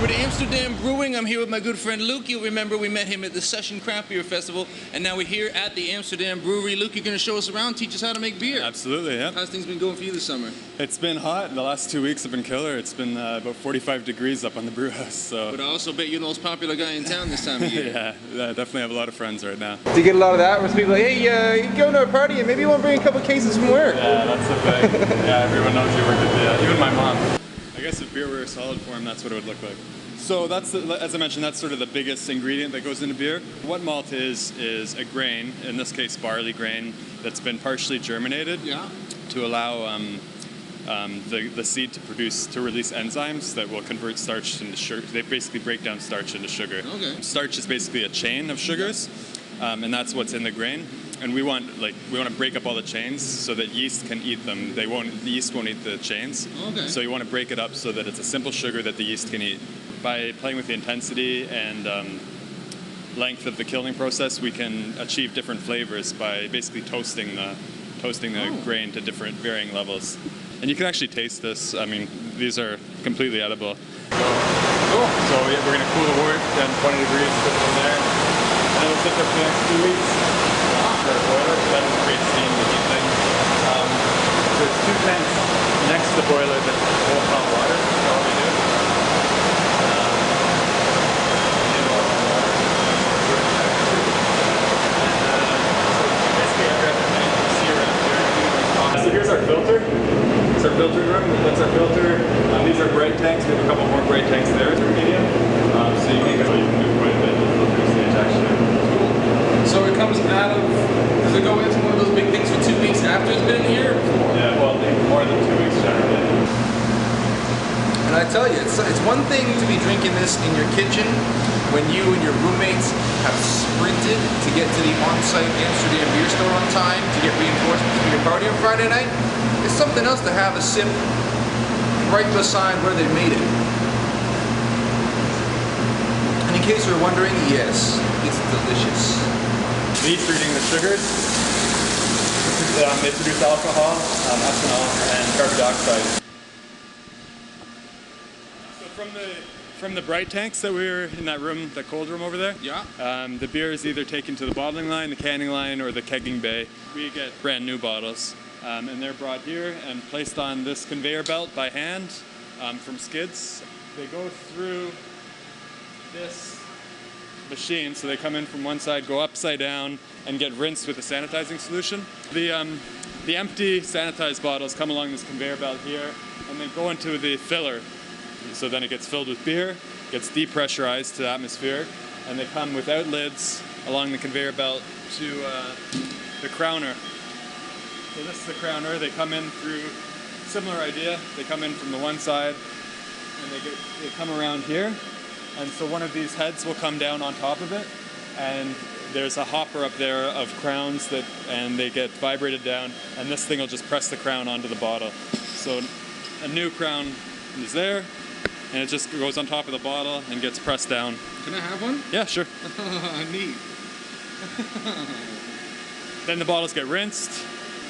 We're with Amsterdam Brewing. I'm here with my good friend Luke. You'll remember we met him at the Session Craft Beer Festival, and now we're here at the Amsterdam Brewery. Luke, you're going to show us around, teach us how to make beer. Absolutely, yeah. How's things been going for you this summer? It's been hot. The last 2 weeks have been killer. It's been about 45 degrees up on the brew house. So. But I also bet you're the most popular guy in town this time of year. Yeah, I definitely have a lot of friends right now. Do you get a lot of that where people are like, hey, you going to a party and maybe you want to bring a couple cases from work? Yeah, that's the thing. Yeah, everyone knows you work at the, even my mom. I guess if beer were a solid form, that's what it would look like. So that's, as I mentioned, that's sort of the biggest ingredient that goes into beer. What malt is a grain, in this case barley grain, that's been partially germinated to allow the seed to release enzymes that will convert starch into sugar. They basically break down starch into sugar. Okay. Starch is basically a chain of sugars, and that's what's in the grain. And we want to break up all the chains so that yeast can eat them. The yeast won't eat the chains. Okay. So you want to break it up so that it's a simple sugar that the yeast can eat. By playing with the intensity and length of the kilning process, we can achieve different flavors by basically toasting the grain to different varying levels. And you can actually taste this. I mean, these are completely edible. Cool. So we're going to cool the wort down to 20 degrees, put it in there, and it'll sit there for the next 2 weeks. For a boiler, so that will create steam to heat things. There's 2 tanks next to the boiler that hold hot water. That's all we do. So here's our filter. It's our filter room. That's our filter. These are bright tanks. We have a couple more bright tanks there as our medium. So you can do quite a bit of filter stage actually. Cool. So it comes out of, does it go into one of those big things for 2 weeks after it's been here? Yeah, well, more than 2 weeks generally. And I tell you, it's one thing to be drinking this in your kitchen when you and your roommates have sprinted to get to the on-site Amsterdam beer store on time to get reinforcements for your party on Friday night. It's something else to have a sip right beside where they made it. And in case you're wondering, yes, it's delicious. These treating the sugars, they produce alcohol, ethanol, and carbon dioxide. So from the bright tanks that we were in that room, the cold room over there, the beer is either taken to the bottling line, the canning line, or the kegging bay. We get brand new bottles, and they're brought here and placed on this conveyor belt by hand from skids. They go through this machine, so they come in from one side, go upside down, and get rinsed with a sanitizing solution. The empty sanitized bottles come along this conveyor belt here, and then go into the filler. So then it gets filled with beer, gets depressurized to the atmosphere, and they come without lids along the conveyor belt to the crowner. So this is the crowner. They come in through, similar idea, they come in from the one side, and they come around here. And so one of these heads will come down on top of it, and there's a hopper up there of crowns and they get vibrated down, and this thing will just press the crown onto the bottle. So a new crown is there, and it just goes on top of the bottle and gets pressed down. Can I have one? Yeah, sure. Neat. Then the bottles get rinsed.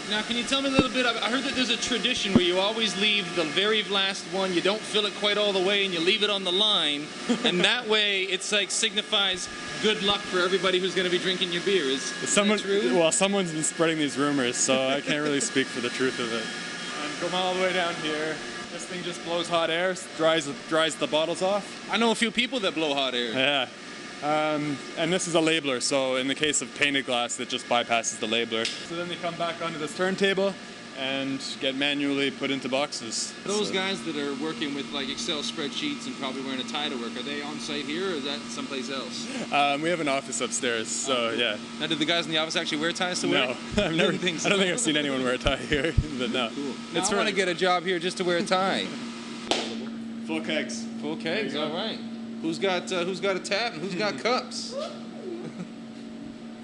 Now, can you tell me a little bit? I heard that there's a tradition where you always leave the very last one. You don't fill it quite all the way, and you leave it on the line. And that way, it's like signifies good luck for everybody who's going to be drinking your beer. Is that true? Well, someone's been spreading these rumors, so I can't really speak for the truth of it. And come all the way down here. This thing just blows hot air, dries the bottles off. I know a few people that blow hot air. Yeah. And this is a labeler, so in the case of painted glass, it just bypasses the labeler. So then they come back onto this turntable and get manually put into boxes. Those guys that are working with like Excel spreadsheets and probably wearing a tie to work, are they on site here or is that someplace else? We have an office upstairs, so yeah. Now, did the guys in the office actually wear ties to work? No, I don't think I've seen anyone wear a tie here, but no. Cool. Now, I want to get a job here just to wear a tie. Full kegs. Full kegs, all right. Who's got a tap and who's got cups?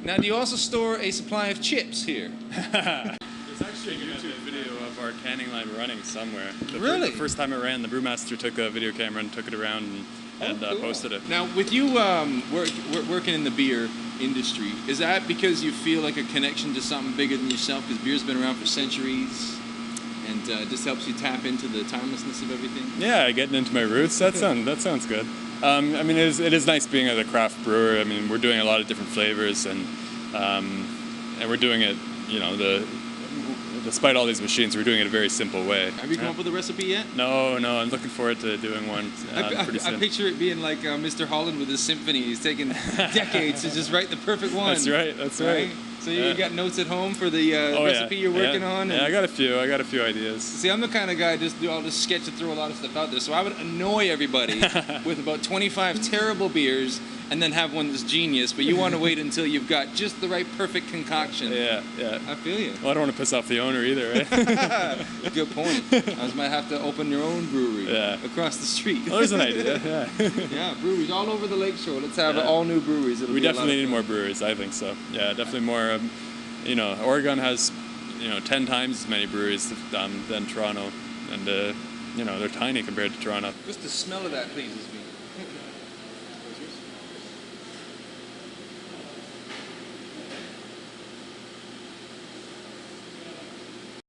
Now, do you also store a supply of chips here? There's actually a YouTube video of our canning line running somewhere. Really? The first time it ran, the brewmaster took a video camera and took it around and cool. posted it. Now, with you working in the beer industry, is that because you feel like a connection to something bigger than yourself? Because beer's been around for centuries, and just helps you tap into the timelessness of everything. Yeah, getting into my roots. That sounds good. I mean, it is nice being a craft brewer. I mean, we're doing a lot of different flavors, and we're doing it, you know, despite all these machines, we're doing it a very simple way. Have you come up with a recipe yet? No, I'm looking forward to doing one pretty soon. I picture it being like Mr. Holland with his symphony. He's taken decades to just write the perfect one. That's right. So you got notes at home for the recipe you're working on? Yeah, I got a few ideas. See, I'm the kind of guy I'll just sketch and throw a lot of stuff out there. So I would annoy everybody with about 25 terrible beers and then have one that's genius, but you want to wait until you've got just the right perfect concoction. Yeah. I feel you. Well, I don't want to piss off the owner either, right? Good point. I just might have to open your own brewery across the street. Well, there's an idea, yeah. Yeah, breweries all over the lakeshore. Let's have all new breweries. We definitely need more breweries, I think so. Yeah, definitely more. You know, Oregon has, 10 times as many breweries than Toronto, and, you know, they're tiny compared to Toronto. Just the smell of that pleases me.